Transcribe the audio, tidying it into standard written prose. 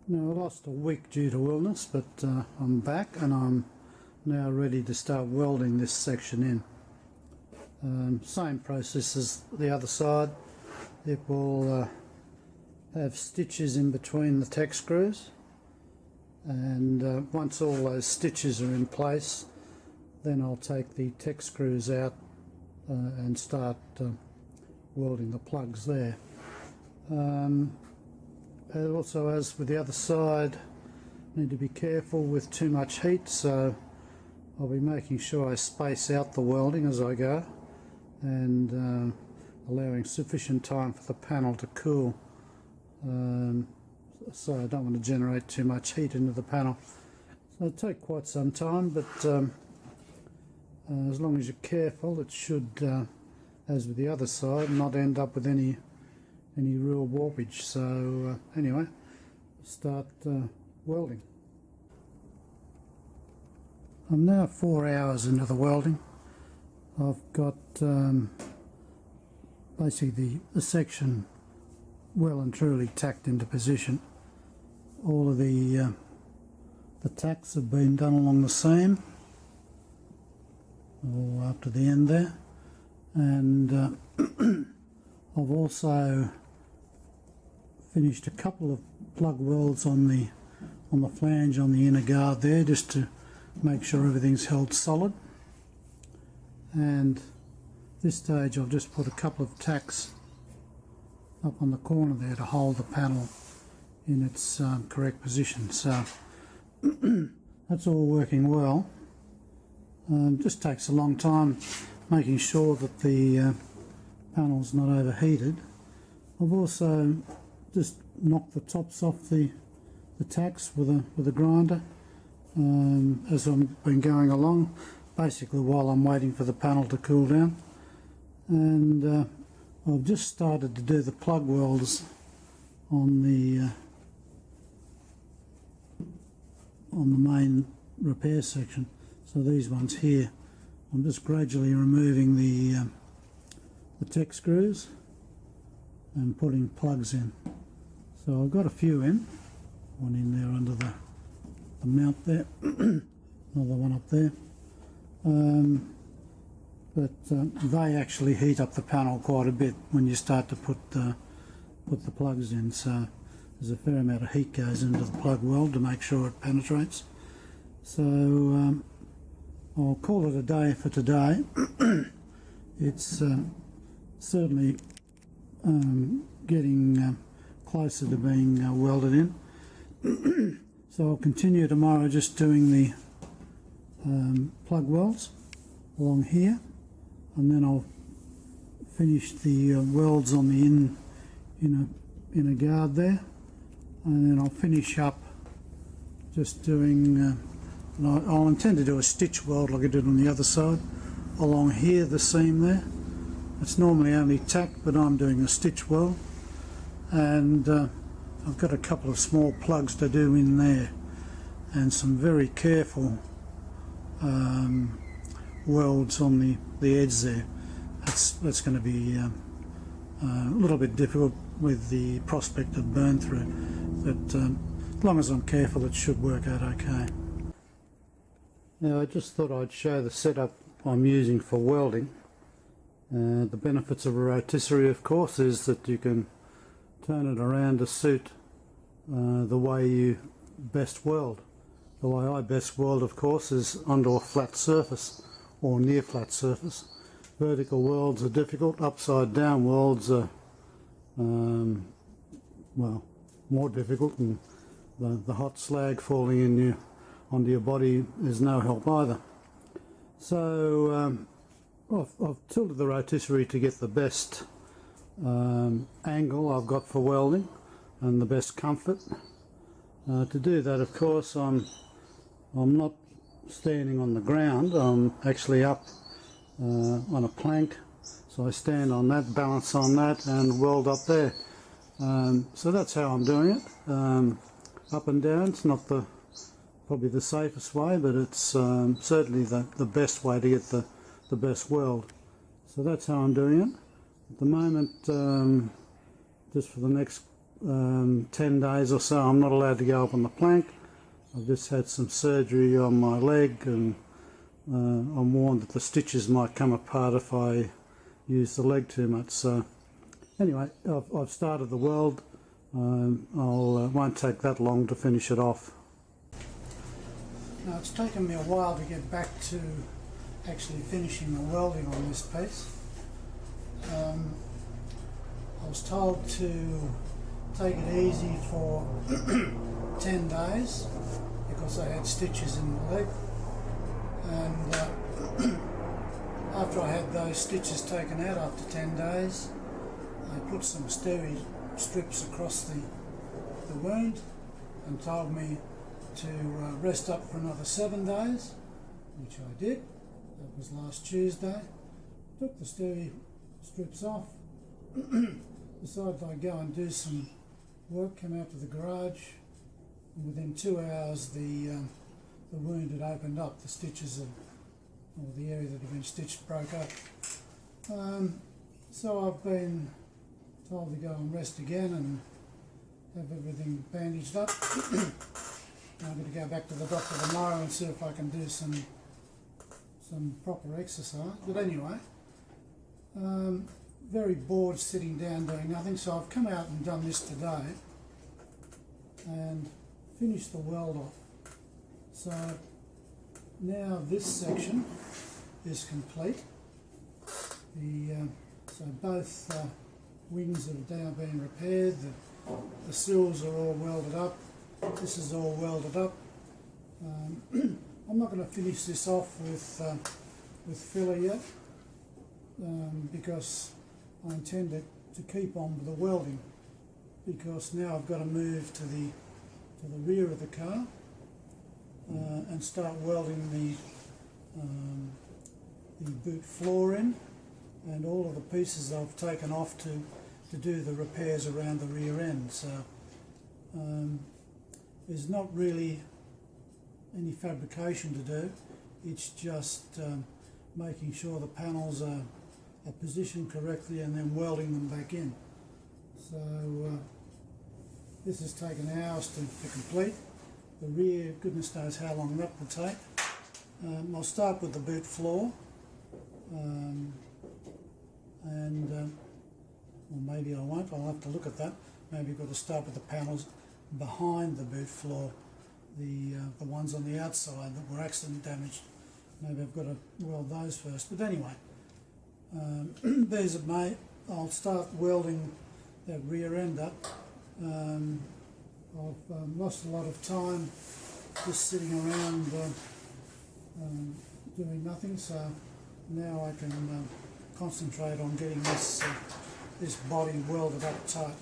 Now, I lost a week due to illness, but I'm back and I'm now ready to start welding this section in. Same process as the other side. It will have stitches in between the tech screws, and once all those stitches are in place, then I'll take the tech screws out and start welding the plugs there. Also, as with the other side, need to be careful with too much heat, so I'll be making sure I space out the welding as I go and allowing sufficient time for the panel to cool, so I don't want to generate too much heat into the panel. So it'll take quite some time, but as long as you're careful, it should, as with the other side, not end up with any real warpage. So anyway, start welding. I'm now 4 hours into the welding. I've got basically the section well and truly tacked into position. All of the tacks have been done along the seam, all up to the end there, and I've also finished a couple of plug welds on the flange on the inner guard there, just to make sure everything's held solid. And at this stage I'll just put a couple of tacks up on the corner there to hold the panel in its correct position. So that's all working well. Just takes a long time making sure that the panel's not overheated. I've also just knocked the tops off the tacks with a grinder as I've been going along, basically while I'm waiting for the panel to cool down. And I've just started to do the plug welds on the main repair section. So these ones here, I'm just gradually removing the tech screws and putting plugs in. So I've got a few in, one in there under the mount there, another one up there. But they actually heat up the panel quite a bit when you start to put the plugs in. So there's a fair amount of heat goes into the plug weld to make sure it penetrates. So I'll call it a day for today. It's certainly getting closer to being welded in. So I'll continue tomorrow just doing the plug welds along here, and then I'll finish the welds on the inner guard there, and then I'll finish up just doing I'll intend to do a stitch weld like I did on the other side along here, the seam there. It's normally only tacked, but I'm doing a stitch weld, and I've got a couple of small plugs to do in there and some very careful welds on the edge there. That's going to be a little bit difficult with the prospect of burn through, but as long as I'm careful it should work out okay. Now, I just thought I'd show the setup I'm using for welding. The benefits of a rotisserie, of course, is that you can turn it around to suit the way you best weld. The way I best weld, of course, is onto a flat surface or near flat surface. Vertical welds are difficult. Upside down welds are well, more difficult, and the hot slag falling in onto your body is no help either. So I've tilted the rotisserie to get the best angle I've got for welding and the best comfort. To do that, of course, I'm not standing on the ground. I'm actually up on a plank, so I stand on that, balance on that, and weld up there. So that's how I'm doing it. Up and down. It's not probably the safest way, but it's certainly the best way to get the best weld. So that's how I'm doing it. At the moment, just for the next 10 days or so I'm not allowed to go up on the plank. I've just had some surgery on my leg, and I'm warned that the stitches might come apart if I use the leg too much. So anyway, I've started the weld. Won't take that long to finish it off. Now it's taken me a while to get back to actually finishing the welding on this piece. I was told to take it easy for 10 days because I had stitches in my leg, and after I had those stitches taken out after 10 days, I put some steri strips across the wound and told me to rest up for another 7 days, which I did. That was last Tuesday. Took the steri strips off, decided I'd go and do some work, came out to the garage, and within 2 hours the wound had opened up. The stitches or the area that had been stitched broke up. So I've been told to go and rest again and have everything bandaged up. I'm going to go back to the doctor tomorrow and see if I can do some proper exercise. But anyway, very bored sitting down doing nothing, so I've come out and done this today and finished the weld off. So now this section is complete. So both wings have now been repaired. The sills are all welded up. This is all welded up. I'm not going to finish this off with filler yet, because I intend to keep on with the welding, because now I've got to move to the rear of the car and start welding the boot floor in, and all of the pieces I've taken off to do the repairs around the rear end. So there's not really any fabrication to do. It's just making sure the panels are positioned correctly and then welding them back in. So this has taken hours to complete. The rear, goodness knows how long that will take. I'll start with the boot floor, or maybe I won't. I'll have to look at that. Maybe I've got to start with the panels behind the boot floor, the ones on the outside that were accident damaged. Maybe I've got to weld those first. But anyway, there's it, mate. I'll start welding that rear end up. I've lost a lot of time just sitting around doing nothing, so now I can concentrate on getting this body welded up tight.